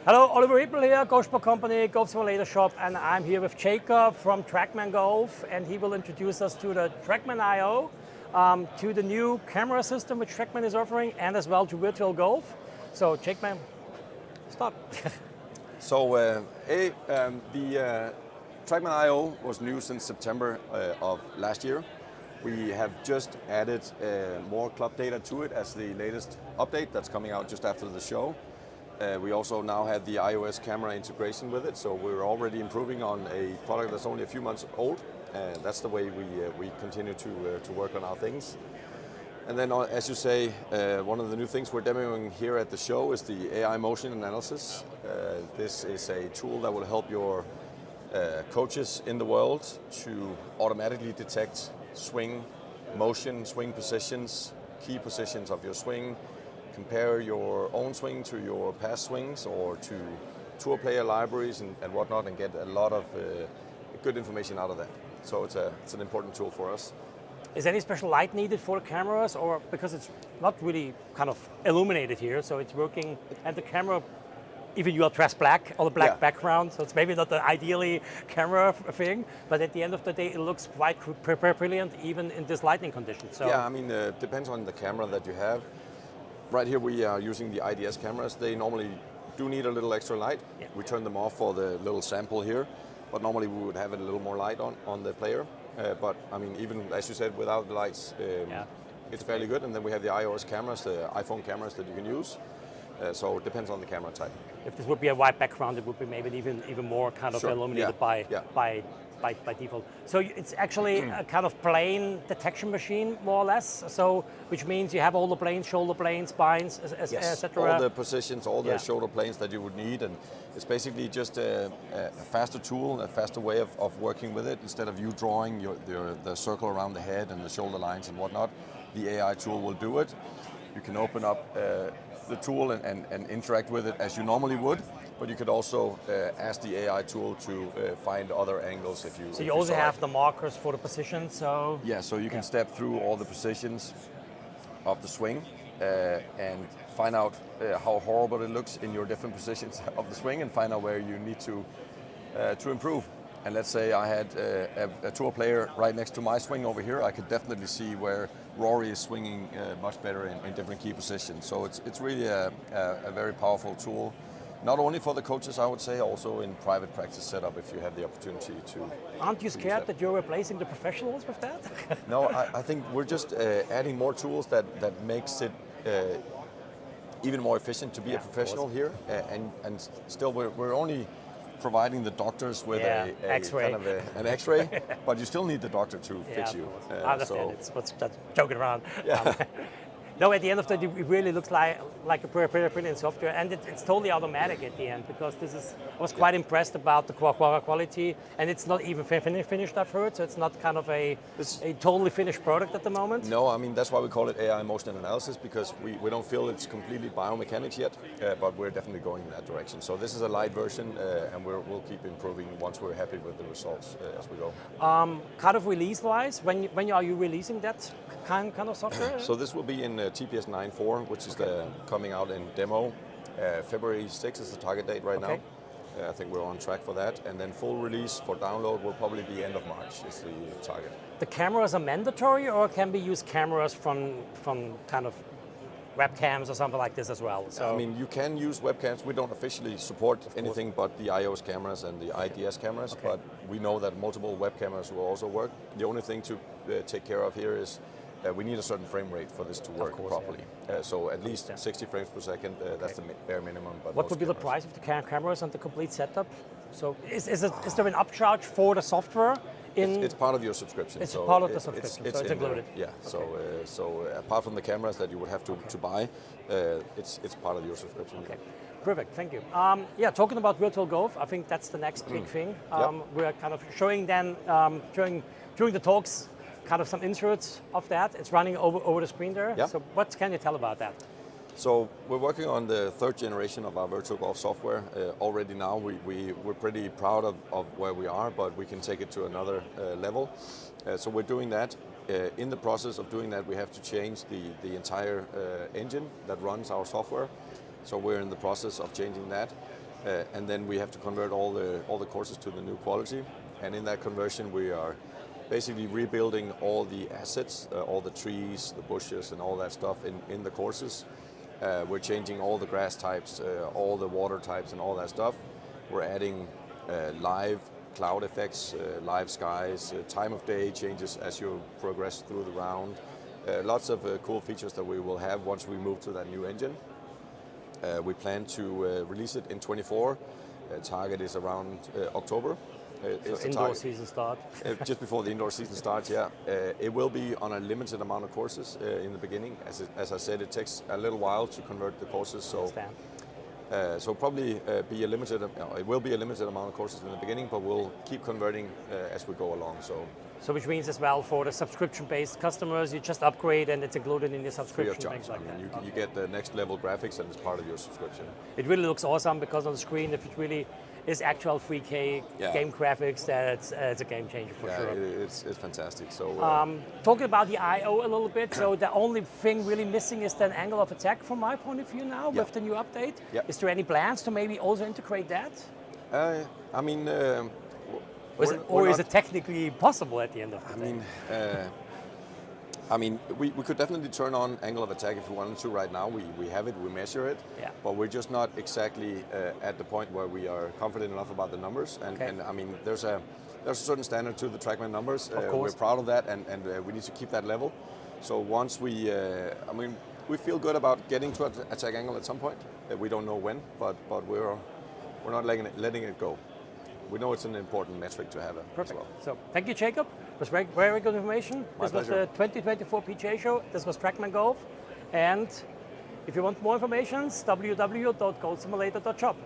Hello, Oliver Riepel here, Golf Sport Company, Golf Simulator Shop, and I'm here with Jacob from Trackman Golf, and he will introduce us to the Trackman IO, to the new camera system which Trackman is offering, and as well to virtual golf. So, Jacob, start. The Trackman IO was new since September of last year. We have just added more club data to it as the latest update that's coming out just after the show. We also now have the iOS camera integration with it, so we're already improving on a product that's only a few months old. That's the way we continue to work on our things. And then, as you say, one of the new things we're demoing here at the show is the AI motion analysis. This is a tool that will help your coaches in the world to automatically detect swing motion, swing positions, key positions of your swing, compare your own swing to your past swings or to tour player libraries and whatnot, and get a lot of good information out of that. So it's an important tool for us. Is any special light needed for the cameras, or because it's not really kind of illuminated here, so it's working, and the camera, even you are dressed black on a black background, so it's maybe not the ideally camera thing, but at the end of the day it looks quite brilliant even in this lighting condition. So yeah, I mean, depends on the camera that you have. Right here we are using the IDS cameras. They normally do need a little extra light. Yeah. We turn them off for the little sample here, but normally we would have it a little more light on the player. But I mean, even as you said, without the lights, it's fairly good. And then we have the iOS cameras, the iPhone cameras that you can use. So it depends on the camera type. If this would be a white background, it would be maybe even more kind of illuminated by default. So it's actually a kind of plane detection machine, more or less. So which means you have all the planes, shoulder planes, spines, etc. All the positions, all the shoulder planes that you would need, and it's basically just a faster tool, a faster way of working with it. Instead of you drawing the circle around the head and the shoulder lines and whatnot, the AI tool will do it. You can open up the tool and interact with it as you normally would, but you could also ask the AI tool to find other angles if you. So you also have the markers for the position. So yeah, so you can step through all the positions of the swing and find out how horrible it looks in your different positions of the swing, and find out where you need to improve. And let's say I had a tour player right next to my swing over here, I could definitely see where Rory is swinging much better in different key positions. So it's really a very powerful tool, not only for the coaches, I would say, also in private practice setup if you have the opportunity to. Aren't you scared that you're replacing the professionals with that? No, I think we're just adding more tools that makes it even more efficient to be a professional here, and still we're only providing the doctors with a kind of an X-ray, but you still need the doctor to fix you. I understand. It's joking around. Yeah. No, at the end of the day, it really looks like a brilliant software, and it's totally automatic at the end, because I was quite impressed about the quality, and it's not even finished, I've heard, so it's not kind of a totally finished product at the moment. No, I mean, that's why we call it AI motion analysis, because we don't feel it's completely biomechanics yet, but we're definitely going in that direction. So this is a light version, and we'll keep improving once we're happy with the results as we go. Kind of release-wise, when are you releasing that kind of software? So this will be in TPS 9.4, which is coming out in demo. February 6th is the target date right now. I think we're on track for that. And then full release for download will probably be end of March is the target. The cameras are mandatory, or can we use cameras from kind of webcams or something like this as well? So I mean, you can use webcams. We don't officially support anything but the iOS cameras and the IDS cameras, but we know that multiple web cameras will also work. The only thing to take care of here is we need a certain frame rate for this to work properly. So at least 60 frames per second, that's the bare minimum. But what would be the price of the cameras and the complete setup? So is there an upcharge for the software? It's part of your subscription. It's part of the subscription, so it's included. So apart from the cameras that you would have to buy, it's part of your subscription. Okay. Perfect, thank you. Talking about virtual golf, I think that's the next big thing. We're kind of showing then, during the talks, kind of some inserts of that. It's running over the screen there. Yep. So what can you tell about that? So we're working on the third generation of our virtual golf software. Already now we're pretty proud of where we are, but we can take it to another level. So we're doing that. In the process of doing that, we have to change the entire engine that runs our software. So we're in the process of changing that. and then we have to convert all the courses to the new quality. And in that conversion, we are basically rebuilding all the assets, all the trees, the bushes, and all that stuff in the courses. We're changing all the grass types, all the water types, and all that stuff. We're adding live cloud effects, live skies, time of day changes as you progress through the round. Lots of cool features that we will have once we move to that new engine. We plan to release it in 24. Target is around October. So indoor season start? Just before the indoor season starts, yeah. It will be on a limited amount of courses in the beginning. As I said, it takes a little while to convert the courses. So probably be a limited. It will be a limited amount of courses in the beginning, but we'll keep converting as we go along. So which means as well for the subscription-based customers, you just upgrade and it's included in your subscription. Free of charge. Like you get the next level graphics and it's part of your subscription. It really looks awesome because on the screen, if it really is actual 3K game graphics, it's a game changer for sure. It's fantastic. So talking about the I/O a little bit, so the only thing really missing is the angle of attack from my point of view now with the new update. Is there any plans to maybe also integrate that? I mean. Or is it technically possible at the end of the day? I mean, we could definitely turn on angle of attack if we wanted to right now. We have it, we measure it, but we're just not exactly at the point where we are confident enough about the numbers. And I mean, there's a certain standard to the Trackman numbers. We're proud of that, and we need to keep that level. So once I mean, we feel good about getting to attack angle at some point. We don't know when, but we're not letting it go. We know it's an important metric to have as well. So thank you, Jacob. It was very, very good information. My pleasure. Was the 2024 PGA show. This was Trackman Golf. And if you want more information, www.golfsimulator.shop.